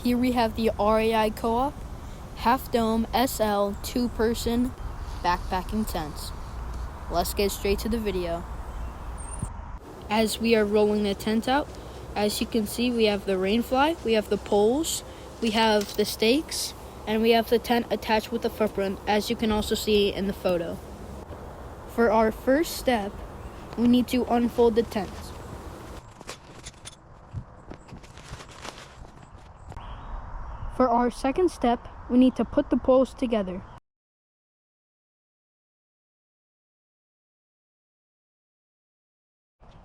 Here we have the REI Co-op Half Dome SL 2-person backpacking tents. Let's get straight to the video. As we are rolling the tent out, as you can see, we have the rain fly, we have the poles, we have the stakes, and we have the tent attached with the footprint, as you can also see in the photo. For our first step, we need to unfold the tent. For our second step, we need to put the poles together.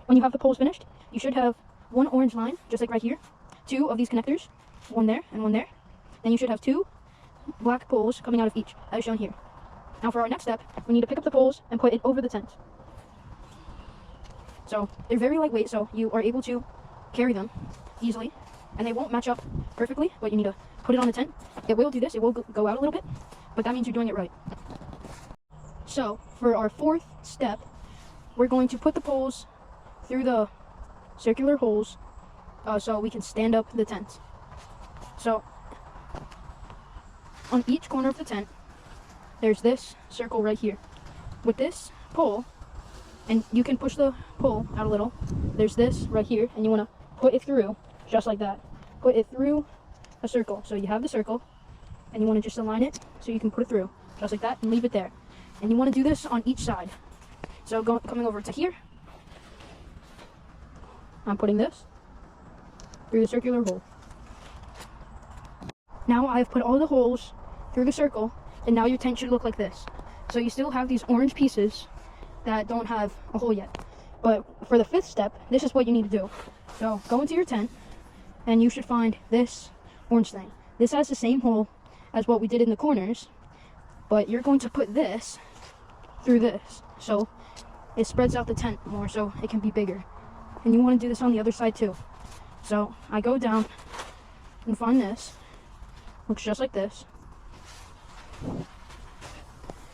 When you have the poles finished, you should have one orange line, just like right here, 2 of these connectors, one there and one there. Then you should have 2 black poles coming out of each, as shown here. Now for our next step, we need to pick up the poles and put it over the tent. So they're very lightweight, so you are able to carry them easily, and they won't match up perfectly, but you need to put it on the tent. It will do this, it will go out a little bit, but that means you're doing it right. So for our fourth step, we're going to put the poles through the circular holes so we can stand up the tent. So on each corner of the tent, there's this circle right here. With this pole, and you can push the pole out a little, there's this right here, and you want to put it through just like that. Put it through a circle. So you have the circle, and you want to just align it so you can put it through just like that and leave it there. And you want to do this on each side. So coming over to here, I'm putting this through the circular hole. Now I've put all the holes through the circle, and now your tent should look like this. So you still have these orange pieces that don't have a hole yet. But for the fifth step, this is what you need to do. So go into your tent, and you should find this orange thing. This has the same hole as what we did in the corners, but you're going to put this through this, so it spreads out the tent more so it can be bigger. And you want to do this on the other side too. So I go down and find this. Looks just like this.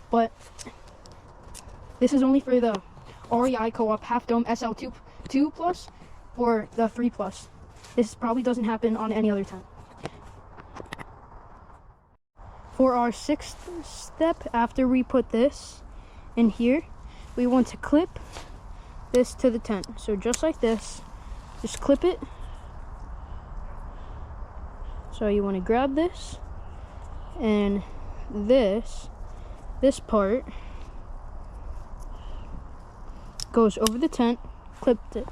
But this is only for the REI Co-op Half Dome SL 2 Plus or the 3 Plus. This probably doesn't happen on any other tent. For our sixth step, after we put this in here, we want to clip this to the tent. So just like this, just clip it. So you want to grab this, and this part goes over the tent, clipped it.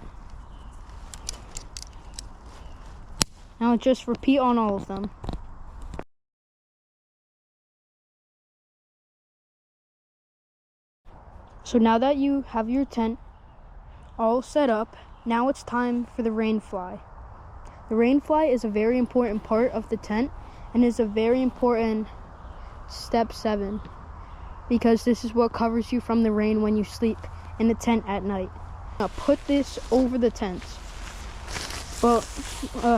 Now just repeat on all of them. So now that you have your tent all set up, now it's time for the rain fly. The rain fly is a very important part of the tent and is a very important step 7, because this is what covers you from the rain when you sleep in the tent at night. Now put this over the tent. But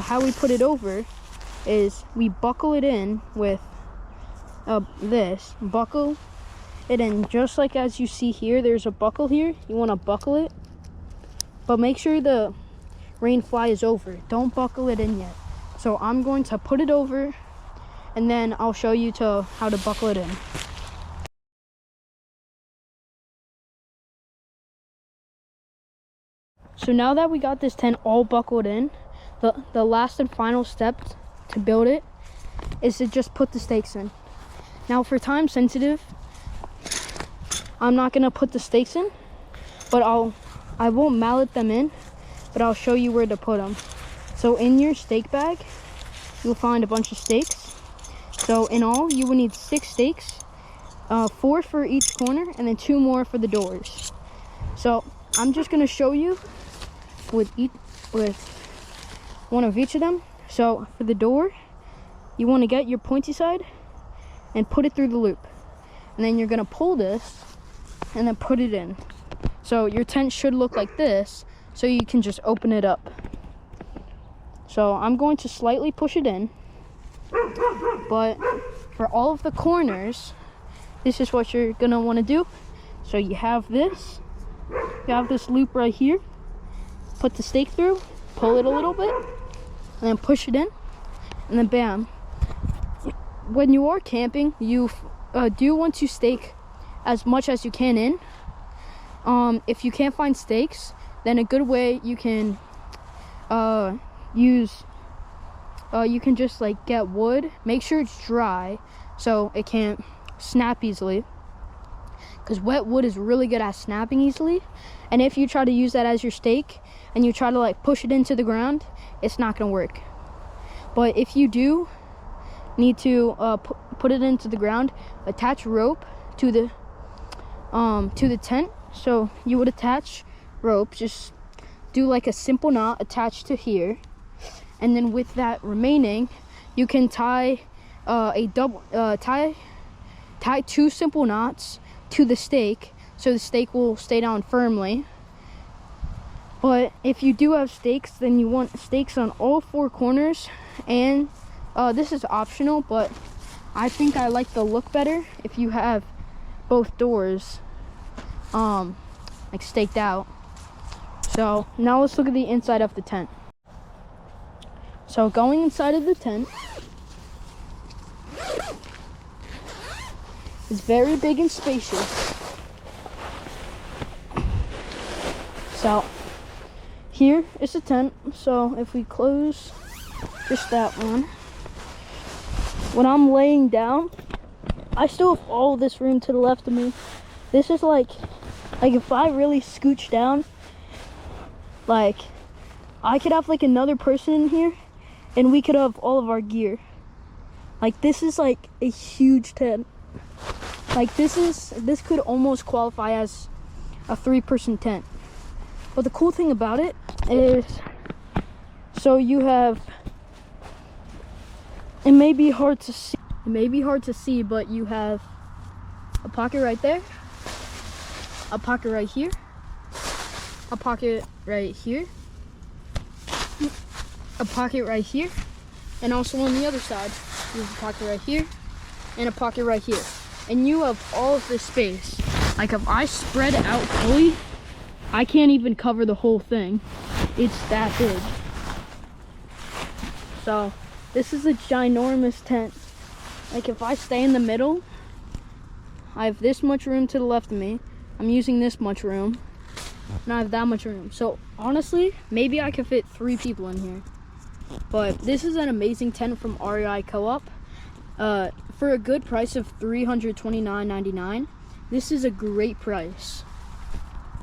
how we put it over is we buckle it in with this. Buckle it in just like as you see here. There's a buckle here. You want to buckle it, but make sure the rain fly is over. Don't buckle it in yet. So I'm going to put it over, and then I'll show you how to buckle it in. So now that we got this tent all buckled in, the last and final step to build it is to just put the stakes in. Now for time sensitive, I'm not gonna put the stakes in, but I won't mallet them in, but I'll show you where to put them. So in your stake bag, you'll find a bunch of stakes. So in all, you will need 6 stakes, 4 for each corner, and then 2 more for the doors. So I'm just gonna show you with one of each of them. So for the door, you want to get your pointy side and put it through the loop, and then you're going to pull this and then put it in. So your tent should look like this, so you can just open it up. So I'm going to slightly push it in, but for all of the corners, this is what you're going to want to do. So you have this loop right here. Put the stake through, pull it a little bit, and then push it in, and then bam. When you are camping, you do want to stake as much as you can in. If you can't find stakes, then a good way you can you can just like get wood. Make sure it's dry so it can't snap easily, because wet wood is really good at snapping easily. And if you try to use that as your stake and you try to like push it into the ground, it's not gonna work. But if you do need to put it into the ground, attach rope to the tent. So you would attach rope, just do like a simple knot attached to here, and then with that remaining, you can tie tie 2 simple knots to the stake, so the stake will stay down firmly. But if you do have stakes, then you want stakes on all 4 corners, and this is optional, but I think I like the look better if you have both doors like staked out. So now let's look at the inside of the tent. So going inside of the tent, it's very big and spacious. So here is the tent. So if we close just that one, when I'm laying down, I still have all this room to the left of me. This is like if I really scooch down, like I could have like another person in here and we could have all of our gear. Like this is like a huge tent. Like this could almost qualify as a 3-person tent. But the cool thing about it is, so you have, it may be hard to see, but you have a pocket right there, a pocket right here, a pocket right here, a pocket right here, and also on the other side, you have a pocket right here, and a pocket right here. And you have all of this space. Like if I spread it out fully, I can't even cover the whole thing. It's that big. So this is a ginormous tent. Like if I stay in the middle, I have this much room to the left of me. I'm using this much room, and I have that much room. So honestly, maybe I could fit 3 people in here. But this is an amazing tent from REI Co-op. For a good price of $329.99, this is a great price.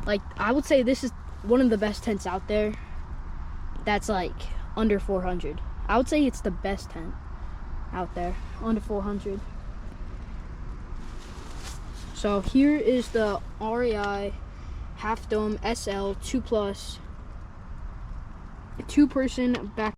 Like I would say this is one of the best tents out there. That's like under $400. I would say it's the best tent out there, under $400. So here is the REI Half Dome SL 2+, 2-person back.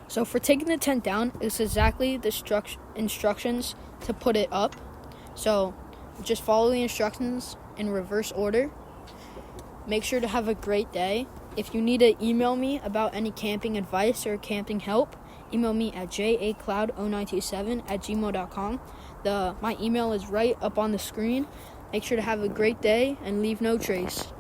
So for taking the tent down, it's exactly the instructions to put it up. So just follow the instructions in reverse order. Make sure to have a great day. If you need to email me about any camping advice or camping help, email me at jacloud0927@gmail.com. My email is right up on the screen. Make sure to have a great day and leave no trace.